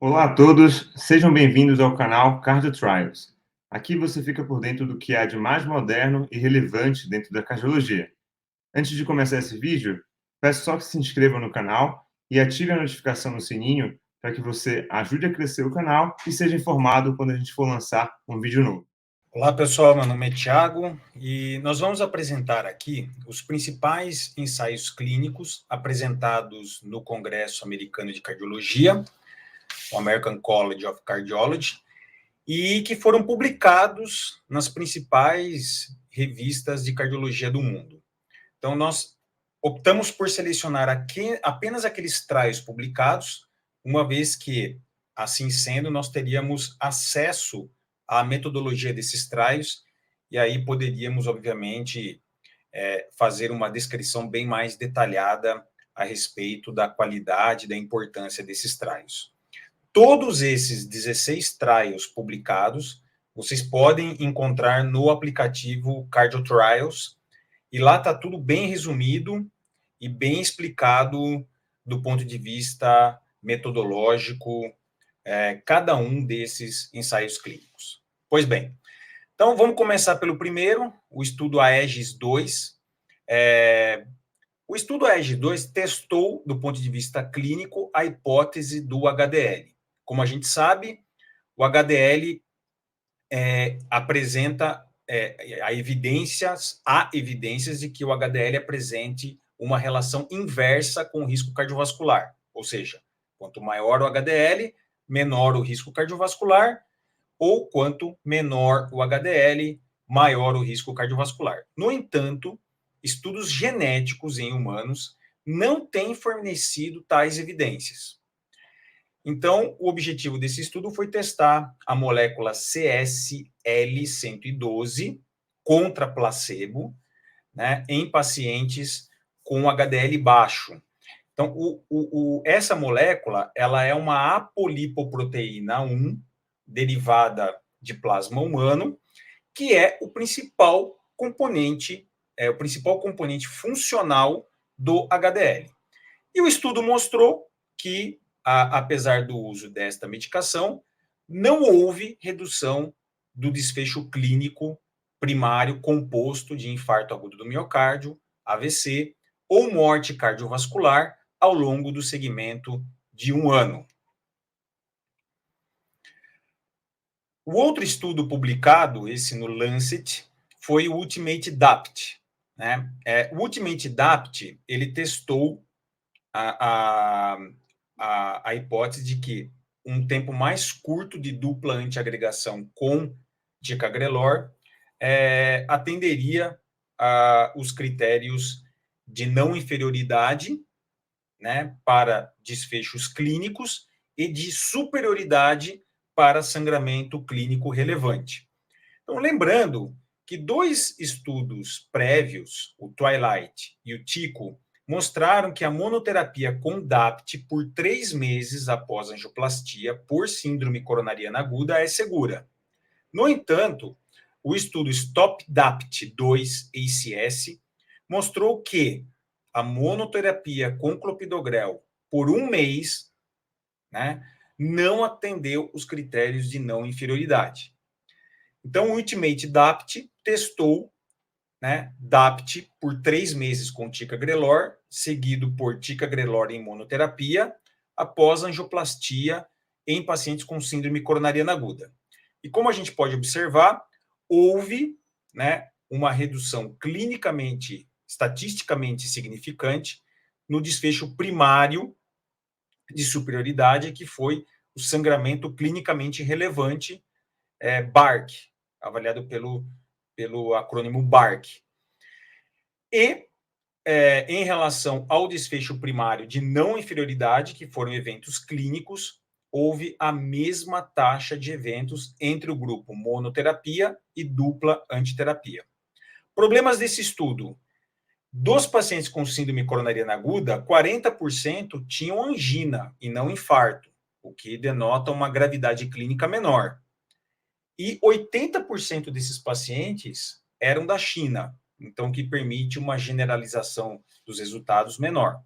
Olá a todos, sejam bem-vindos ao canal Cardio Trials. Aqui você fica por dentro do que há de mais moderno e relevante dentro da cardiologia. Antes de começar esse vídeo, peço só que se inscreva no canal e ative a notificação no sininho para que você ajude a crescer o canal e seja informado quando a gente for lançar um vídeo novo. Olá pessoal, meu nome é Thiago e nós vamos apresentar aqui os principais ensaios clínicos apresentados no Congresso Americano de Cardiologia, o American College of Cardiology, e que foram publicados nas principais revistas de cardiologia do mundo. Então nós optamos por selecionar aqui apenas aqueles trials publicados, uma vez que, assim sendo, nós teríamos acesso à metodologia desses trials, e aí poderíamos, obviamente, fazer uma descrição bem mais detalhada a respeito da qualidade, da importância desses trials. Todos esses 16 trials publicados, vocês podem encontrar no aplicativo Cardio Trials, e lá está tudo bem resumido e bem explicado do ponto de vista metodológico, cada um desses ensaios clínicos. Pois bem, então vamos começar pelo primeiro, o estudo AEGIS-2. O estudo AEGIS-2 testou, do ponto de vista clínico, a hipótese do HDL. Como a gente sabe, o HDL apresenta há evidências de que o HDL apresente uma relação inversa com o risco cardiovascular, ou seja, quanto maior o HDL, menor o risco cardiovascular, ou quanto menor o HDL, maior o risco cardiovascular. No entanto, estudos genéticos em humanos não têm fornecido tais evidências. Então, o objetivo desse estudo foi testar a molécula CSL112 contra placebo, né, em pacientes com HDL baixo. Então, essa molécula, ela é uma apolipoproteína 1, derivada de plasma humano, que é o principal componente funcional do HDL. E o estudo mostrou que, apesar do uso desta medicação, não houve redução do desfecho clínico primário composto de infarto agudo do miocárdio, AVC ou morte cardiovascular ao longo do segmento de 1 ano. O outro estudo publicado, esse no Lancet, foi o Ultimate DAPT, né? O Ultimate DAPT, ele testou a hipótese de que um tempo mais curto de dupla antiagregação com ticagrelor atenderia os critérios de não inferioridade, né, para desfechos clínicos e de superioridade para sangramento clínico relevante. Então, lembrando que 2 estudos prévios, o Twilight e o TICO, mostraram que a monoterapia com DAPT por 3 meses após angioplastia por síndrome coronariana aguda é segura. No entanto, o estudo STOP-DAPT-2 ACS mostrou que a monoterapia com clopidogrel por 1 mês, né, não atendeu os critérios de não inferioridade. Então, o Ultimate DAPT testou, né, DAPT por 3 meses com ticagrelor, seguido por ticagrelor em monoterapia, após angioplastia em pacientes com síndrome coronariana aguda. E como a gente pode observar, houve, né, uma redução clinicamente, estatisticamente significante no desfecho primário de superioridade, que foi o sangramento clinicamente relevante, BARC, avaliado pelo acrônimo BARC. E, em relação ao desfecho primário de não inferioridade, que foram eventos clínicos, houve a mesma taxa de eventos entre o grupo monoterapia e dupla antiterapia. Problemas desse estudo. Dos pacientes com síndrome coronariana aguda, 40% tinham angina e não infarto, o que denota uma gravidade clínica menor. E 80% desses pacientes eram da China, então que permite uma generalização dos resultados menor.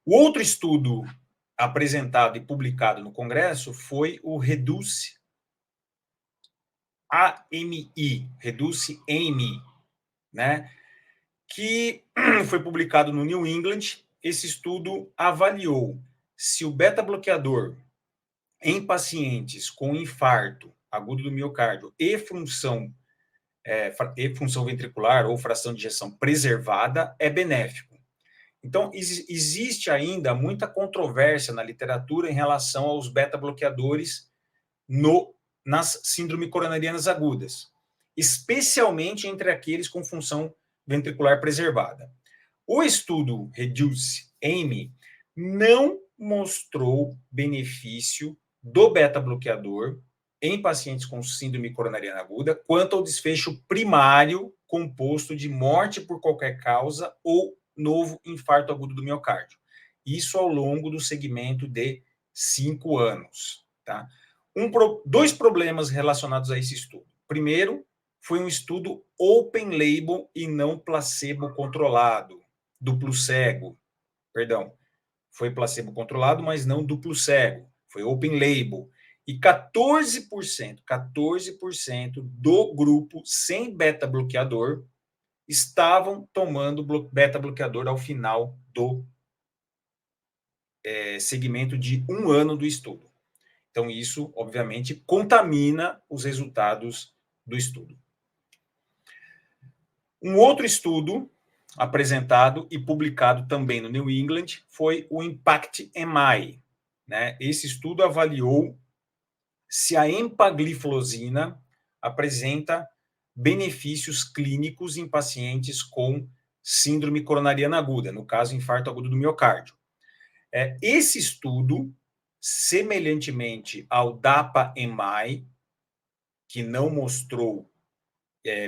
O outro estudo apresentado e publicado no Congresso foi o Reduce AMI, Reduce AMI, né? Que foi publicado no New England. Esse estudo avaliou se o beta-bloqueador em pacientes com infarto agudo do miocárdio e função ventricular ou fração de ejeção preservada é benéfico. Então, existe ainda muita controvérsia na literatura em relação aos beta-bloqueadores nas síndromes coronarianas agudas, especialmente entre aqueles com função ventricular preservada. O estudo REDUCE-AMI não mostrou benefício do beta-bloqueador em pacientes com síndrome coronariana aguda quanto ao desfecho primário composto de morte por qualquer causa ou novo infarto agudo do miocárdio. Isso ao longo do segmento de 5 anos. Tá? Dois problemas relacionados a esse estudo. Primeiro, foi um estudo open label e não placebo controlado, duplo cego, perdão. Foi placebo controlado, mas não duplo cego. Foi open label. E 14% do grupo sem beta-bloqueador estavam tomando beta-bloqueador ao final do segmento de 1 ano do estudo. Então, isso, obviamente, contamina os resultados do estudo. Um outro estudo apresentado e publicado também no New England foi o IMPACT-MI. Né? Esse estudo avaliou se a empagliflozina apresenta benefícios clínicos em pacientes com síndrome coronariana aguda, no caso, infarto agudo do miocárdio. Esse estudo, semelhantemente ao DAPA-MI, que não mostrou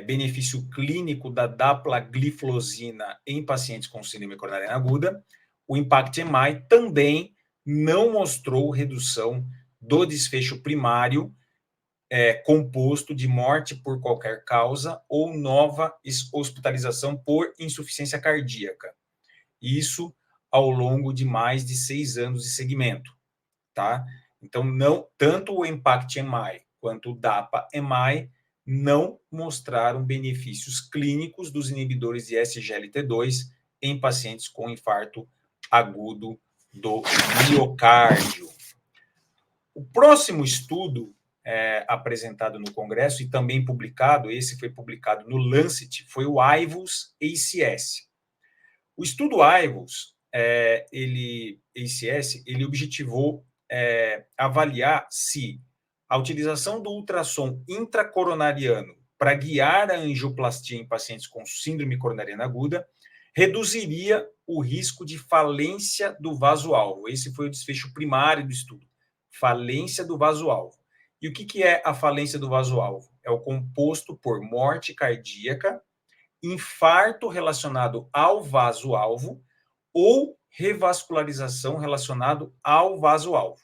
benefício clínico da dapagliflozina em pacientes com síndrome coronariana aguda, o IMPACT-MI também não mostrou redução do desfecho primário composto de morte por qualquer causa ou nova hospitalização por insuficiência cardíaca. Isso ao longo de mais de 6 anos de segmento, tá? Então, não, tanto o IMPACT-MI quanto o DAPA-MI não mostraram benefícios clínicos dos inibidores de SGLT2 em pacientes com infarto agudo do miocárdio. O próximo estudo apresentado no Congresso e também publicado, esse foi publicado no Lancet, foi o IVUS-ACS. O estudo IVUS, ACS, ele objetivou avaliar se a utilização do ultrassom intracoronariano para guiar a angioplastia em pacientes com síndrome coronariana aguda reduziria o risco de falência do vaso-alvo. Esse foi o desfecho primário do estudo, falência do vaso-alvo. E o que é a falência do vaso-alvo? É o composto por morte cardíaca, infarto relacionado ao vaso-alvo ou revascularização relacionado ao vaso-alvo.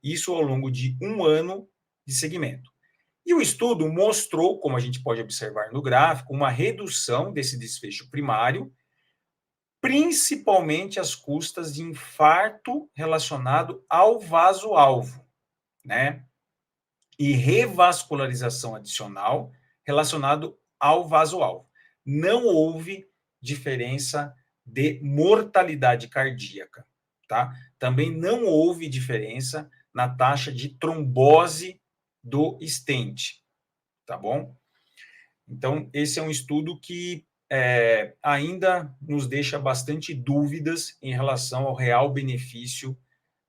Isso ao longo de 1 ano de segmento. E o estudo mostrou, como a gente pode observar no gráfico, uma redução desse desfecho primário, principalmente às custas de infarto relacionado ao vaso-alvo, né? E revascularização adicional relacionado ao vaso-alvo. Não houve diferença de mortalidade cardíaca, tá? Também não houve diferença na taxa de trombose do stent, tá bom? Então, esse é um estudo que ainda nos deixa bastante dúvidas em relação ao real benefício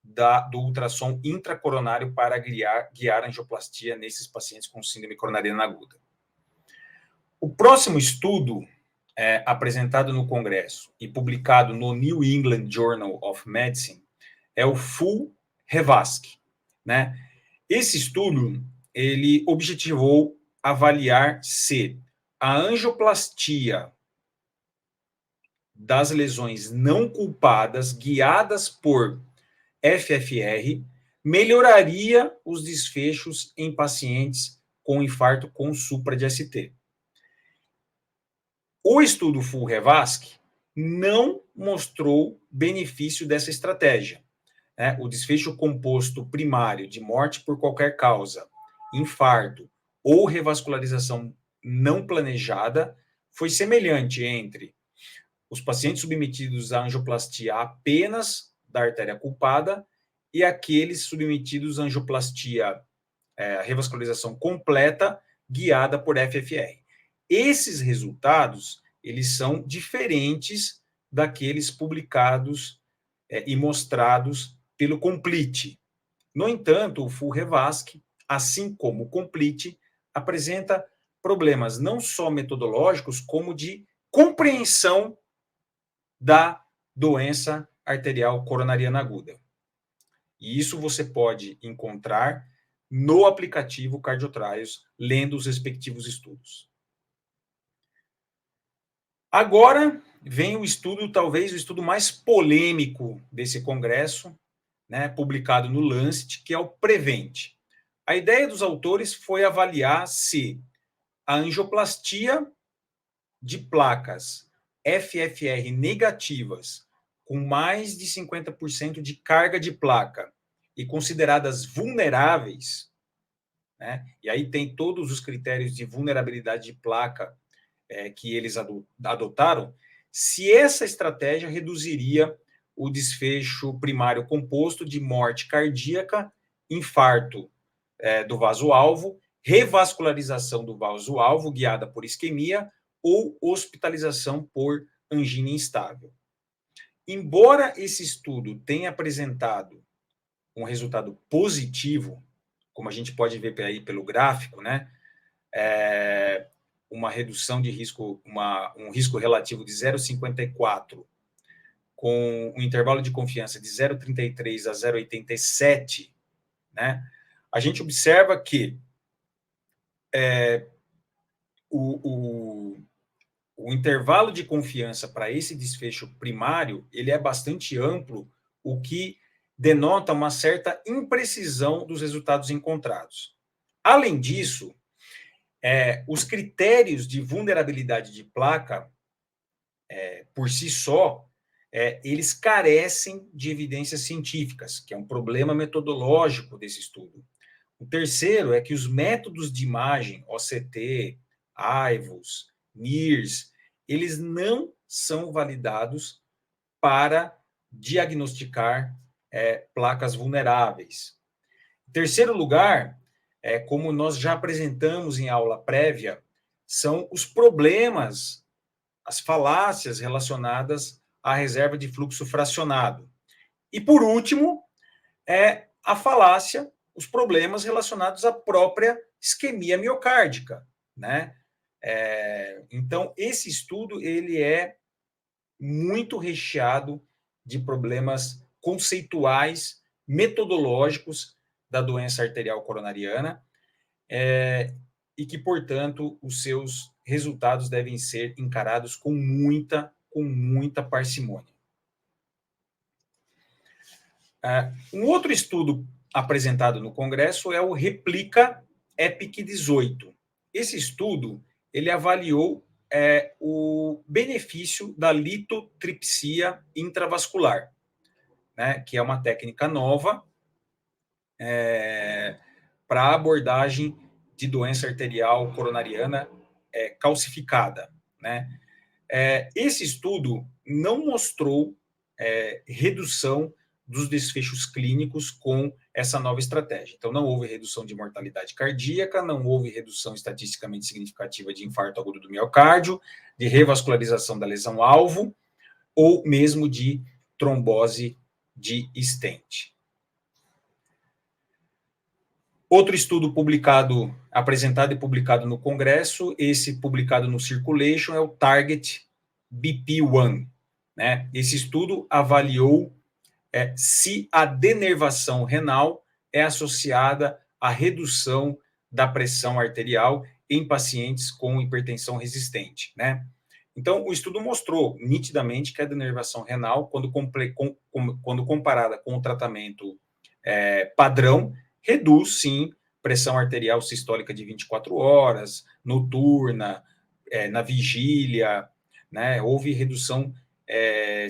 do ultrassom intracoronário para guiar a angioplastia nesses pacientes com síndrome coronariana aguda. O próximo estudo apresentado no Congresso e publicado no New England Journal of Medicine é o FUL-REVASC, né? Esse estudo, ele objetivou avaliar se a angioplastia das lesões não culpadas, guiadas por FFR, melhoraria os desfechos em pacientes com infarto com supra de ST. O estudo FUL-REVASC não mostrou benefício dessa estratégia. né, o desfecho composto primário de morte por qualquer causa, infarto ou revascularização não planejada foi semelhante entre os pacientes submetidos à angioplastia apenas da artéria culpada e aqueles submetidos à angioplastia, revascularização completa, guiada por FFR. Esses resultados, eles são diferentes daqueles publicados e mostrados pelo Complete. No entanto, o Full Revasc, assim como o Complete, apresenta problemas não só metodológicos, como de compreensão da doença arterial coronariana aguda. E isso você pode encontrar no aplicativo CardioTrials, lendo os respectivos estudos. Agora vem o estudo, talvez o estudo mais polêmico desse congresso, né, publicado no Lancet, que é o PREVENT. A ideia dos autores foi avaliar se a angioplastia de placas FFR negativas com mais de 50% de carga de placa e consideradas vulneráveis, né? E aí tem todos os critérios de vulnerabilidade de placa que eles adotaram, se essa estratégia reduziria o desfecho primário composto de morte cardíaca, infarto do vaso-alvo, revascularização do vaso-alvo guiada por isquemia ou hospitalização por angina instável. Embora esse estudo tenha apresentado um resultado positivo, como a gente pode ver aí pelo gráfico, né? Uma redução de risco, um risco relativo de 0,54, com um intervalo de confiança de 0,33 a 0,87, né? A gente observa que o intervalo de confiança para esse desfecho primário, ele é bastante amplo, o que denota uma certa imprecisão dos resultados encontrados. Além disso, os critérios de vulnerabilidade de placa, por si só, eles carecem de evidências científicas, que é um problema metodológico desse estudo. O terceiro é que os métodos de imagem, OCT, AIVOS, NIRS, eles não são validados para diagnosticar placas vulneráveis. Em terceiro lugar, como nós já apresentamos em aula prévia, são os problemas, as falácias relacionadas à reserva de fluxo fracionado. E, por último, a falácia, os problemas relacionados à própria isquemia miocárdica, né? Então, esse estudo ele é muito recheado de problemas conceituais, metodológicos da doença arterial coronariana, e que, portanto, os seus resultados devem ser encarados com muita parcimônia. Um outro estudo apresentado no Congresso é o Replica EPIC 18. Esse estudo ele avaliou o benefício da litotripsia intravascular, né, que é uma técnica nova para a abordagem de doença arterial coronariana calcificada, né? Esse estudo não mostrou redução dos desfechos clínicos com essa nova estratégia. Então, não houve redução de mortalidade cardíaca, não houve redução estatisticamente significativa de infarto agudo do miocárdio, de revascularização da lesão-alvo, ou mesmo de trombose de stent. Outro estudo apresentado e publicado no Congresso, esse publicado no Circulation, é o Target BP1. Né? Esse estudo avaliou se a denervação renal é associada à redução da pressão arterial em pacientes com hipertensão resistente, né? Então, o estudo mostrou nitidamente que a denervação renal, quando comparada com o tratamento padrão, reduz, sim, pressão arterial sistólica de 24 horas, noturna, na vigília, né? Houve redução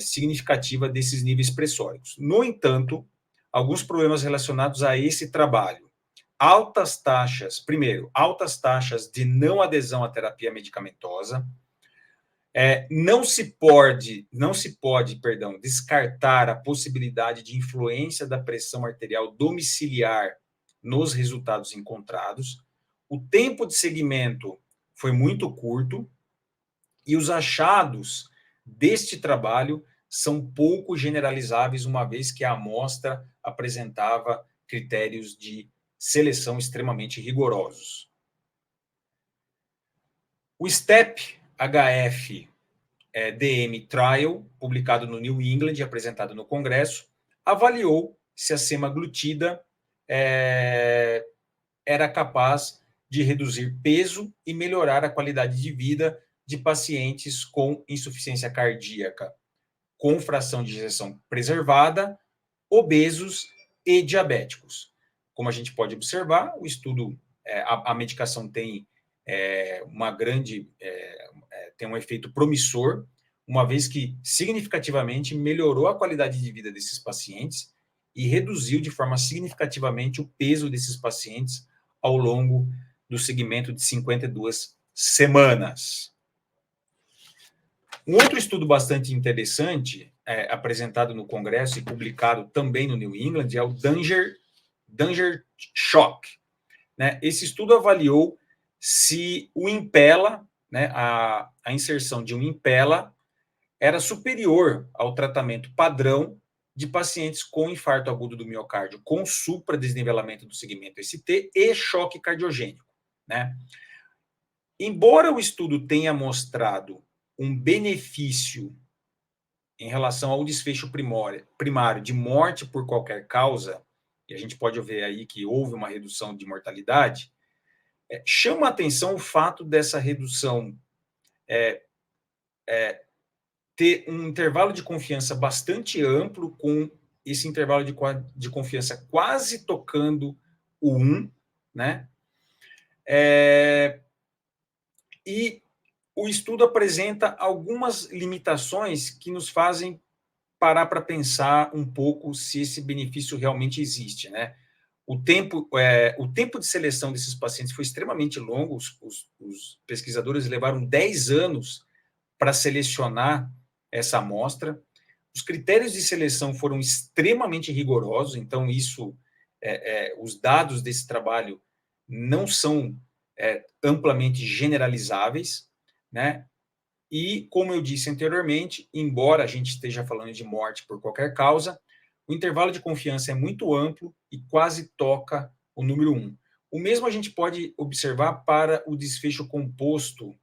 significativa desses níveis pressóricos. No entanto, alguns problemas relacionados a esse trabalho. Altas taxas, primeiro, altas taxas de não adesão à terapia medicamentosa. Não se pode, descartar a possibilidade de influência da pressão arterial domiciliar nos resultados encontrados. O tempo de segmento foi muito curto e os achados deste trabalho são pouco generalizáveis, uma vez que a amostra apresentava critérios de seleção extremamente rigorosos. O STEP-HF DM Trial, publicado no New England e apresentado no Congresso, avaliou se a semaglutida era capaz de reduzir peso e melhorar a qualidade de vida de pacientes com insuficiência cardíaca, com fração de ejeção preservada, obesos e diabéticos. Como a gente pode observar, o estudo, a medicação tem tem um efeito promissor, uma vez que significativamente melhorou a qualidade de vida desses pacientes e reduziu de forma significativamente o peso desses pacientes ao longo do segmento de 52 semanas. Um outro estudo bastante interessante, apresentado no Congresso e publicado também no New England, é o Danger Shock. Né? Esse estudo avaliou se o Impella, né, a inserção de um Impella, era superior ao tratamento padrão de pacientes com infarto agudo do miocárdio, com supradesnivelamento do segmento ST e choque cardiogênico. Né? Embora o estudo tenha mostrado um benefício em relação ao desfecho primário de morte por qualquer causa, e a gente pode ver aí que houve uma redução de mortalidade, chama a atenção o fato dessa redução ter um intervalo de confiança bastante amplo, com esse intervalo de confiança quase tocando o 1, né? E o estudo apresenta algumas limitações que nos fazem parar para pensar um pouco se esse benefício realmente existe, né? O tempo de seleção desses pacientes foi extremamente longo, os pesquisadores levaram 10 anos para selecionar essa amostra. Os critérios de seleção foram extremamente rigorosos, então os dados desse trabalho não são amplamente generalizáveis, né? E, como eu disse anteriormente, embora a gente esteja falando de morte por qualquer causa, o intervalo de confiança é muito amplo e quase toca o número 1. O mesmo a gente pode observar para o desfecho composto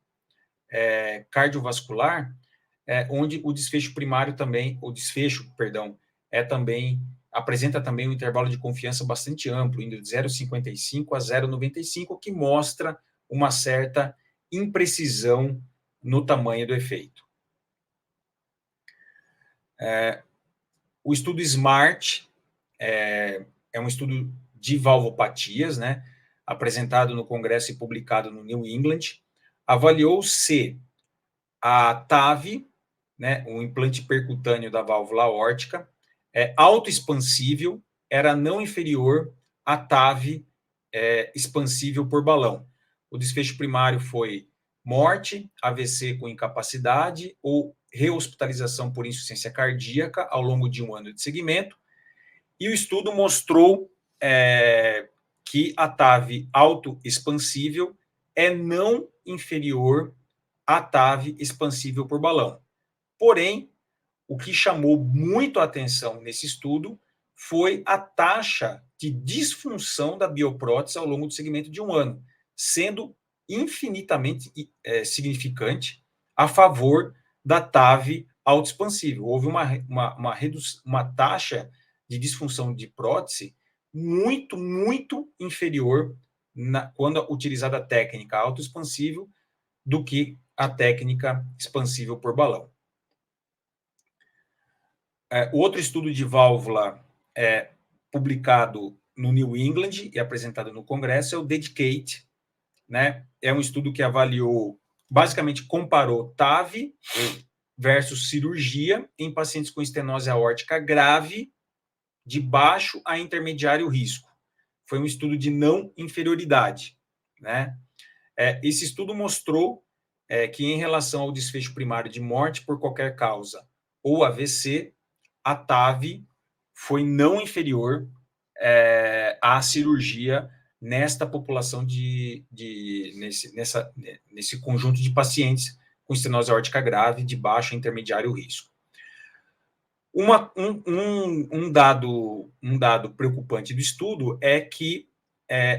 cardiovascular, onde o desfecho primário também, apresenta também um intervalo de confiança bastante amplo, indo de 0,55 a 0,95, que mostra uma certa imprecisão no tamanho do efeito. O estudo SMART é um estudo de valvopatias, né, apresentado no Congresso e publicado no New England, avaliou se a TAV, né, o implante percutâneo da válvula aórtica, autoexpansível, era não inferior à TAV expansível por balão. O desfecho primário foi morte, AVC com incapacidade ou rehospitalização por insuficiência cardíaca ao longo de 1 ano de segmento. E o estudo mostrou que a TAV autoexpansível é não inferior à TAV expansível por balão. Porém, o que chamou muito a atenção nesse estudo foi a taxa de disfunção da bioprótese ao longo do segmento de 1 ano, sendo infinitamente significante a favor da TAV autoexpansível. Houve uma taxa de disfunção de prótese muito, muito inferior quando utilizada a técnica autoexpansível do que a técnica expansível por balão. O outro estudo de válvula publicado no New England e apresentado no Congresso é o DEDICATE, né? É um estudo que avaliou, basicamente comparou TAV versus cirurgia em pacientes com estenose aórtica grave de baixo a intermediário risco. Foi um estudo de não inferioridade, né? Esse estudo mostrou que, em relação ao desfecho primário de morte por qualquer causa ou AVC, a TAV foi não inferior à cirurgia nesta população nesse conjunto de pacientes com estenose aórtica grave de baixo e intermediário risco. Um dado preocupante do estudo é que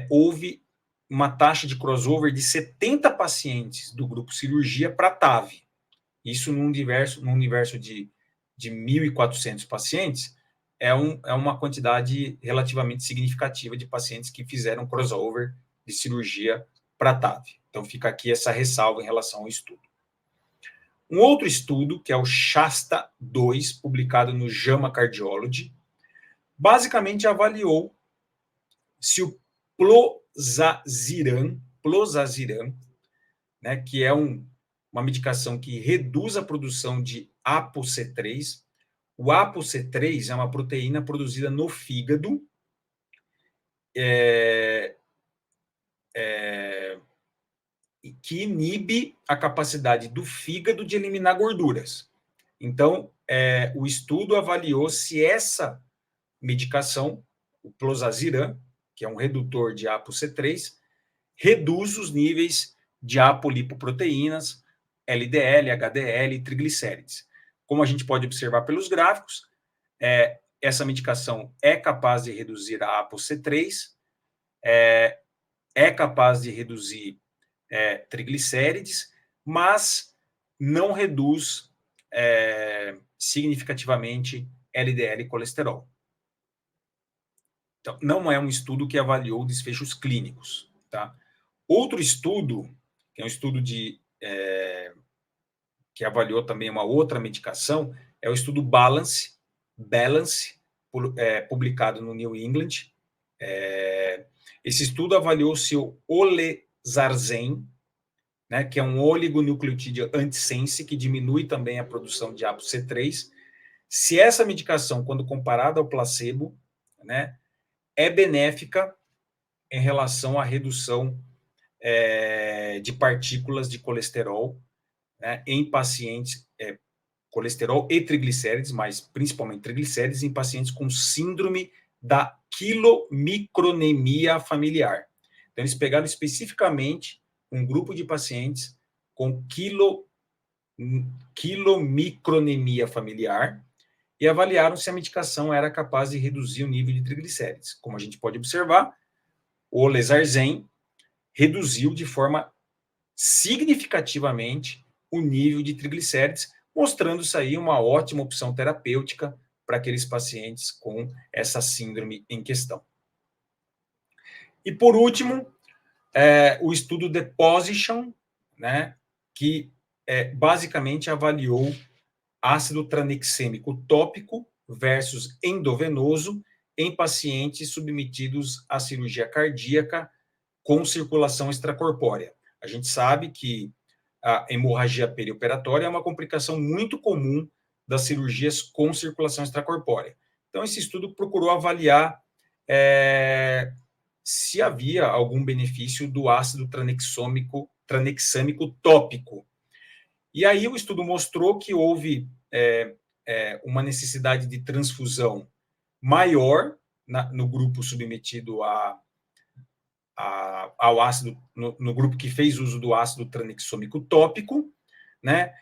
houve uma taxa de crossover de 70 pacientes do grupo cirurgia para TAV. Isso num universo de 1.400 pacientes, é uma quantidade relativamente significativa de pacientes que fizeram crossover de cirurgia para TAV. Então, fica aqui essa ressalva em relação ao estudo. Um outro estudo, que é o SHASTA-2, publicado no JAMA Cardiology, basicamente avaliou se o Plozasiran, né, que é uma medicação que reduz a produção de ApoC3. O ApoC3 é uma proteína produzida no fígado, que inibe a capacidade do fígado de eliminar gorduras. Então, o estudo avaliou se essa medicação, o Plozasiran, que é um redutor de ApoC3, reduz os níveis de apolipoproteínas, LDL, HDL e triglicérides. Como a gente pode observar pelos gráficos, essa medicação é capaz de reduzir a ApoC3, é capaz de reduzir triglicérides, mas não reduz significativamente LDL e colesterol. Então, não é um estudo que avaliou desfechos clínicos, tá? Outro estudo, que é um estudo que avaliou também uma outra medicação, é o estudo Balance, publicado no New England. Esse estudo avaliou se o Olezarsen, né, que é um oligonucleotídeo antisense, que diminui também a produção de ApoC3, se essa medicação, quando comparada ao placebo, né, é benéfica em relação à redução de partículas de colesterol, né, em pacientes, colesterol e triglicérides, mas principalmente triglicérides, em pacientes com síndrome da quilomicronemia familiar. Então, eles pegaram especificamente um grupo de pacientes com quilomicronemia familiar e avaliaram se a medicação era capaz de reduzir o nível de triglicérides. Como a gente pode observar, o Olezarsen reduziu de forma significativamente o nível de triglicérides, mostrando isso aí uma ótima opção terapêutica para aqueles pacientes com essa síndrome em questão. E, por último, o estudo The Position, né, que basicamente avaliou ácido tranexêmico tópico versus endovenoso em pacientes submetidos à cirurgia cardíaca com circulação extracorpórea. A gente sabe que a hemorragia perioperatória é uma complicação muito comum das cirurgias com circulação extracorpórea. Então, esse estudo procurou avaliar se havia algum benefício do ácido tranexâmico tópico. E aí o estudo mostrou que houve uma necessidade de transfusão maior no grupo submetido ao ácido, no grupo que fez uso do ácido tranexâmico tópico, né,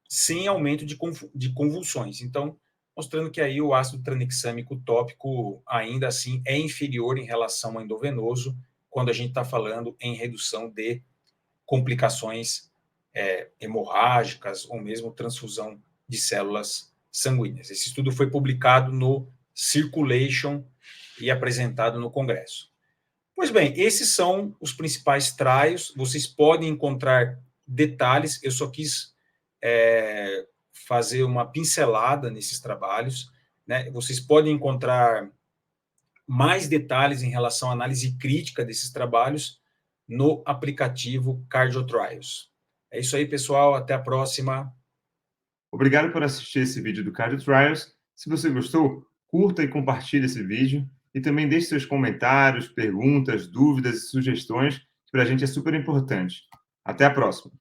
sem aumento de convulsões. Então, mostrando que aí o ácido tranexâmico tópico, ainda assim, é inferior em relação ao endovenoso, quando a gente está falando em redução de complicações hemorrágicas ou mesmo transfusão de células sanguíneas. Esse estudo foi publicado no Circulation e apresentado no Congresso. Pois bem, esses são os principais trials. Vocês podem encontrar detalhes. Eu só quis fazer uma pincelada nesses trabalhos, né? Vocês podem encontrar mais detalhes em relação à análise crítica desses trabalhos no aplicativo CardioTrials. É isso aí, pessoal. Até a próxima. Obrigado por assistir esse vídeo do Cardio Trials. Se você gostou, curta e compartilhe esse vídeo e também deixe seus comentários, perguntas, dúvidas e sugestões, que para a gente é super importante. Até a próxima!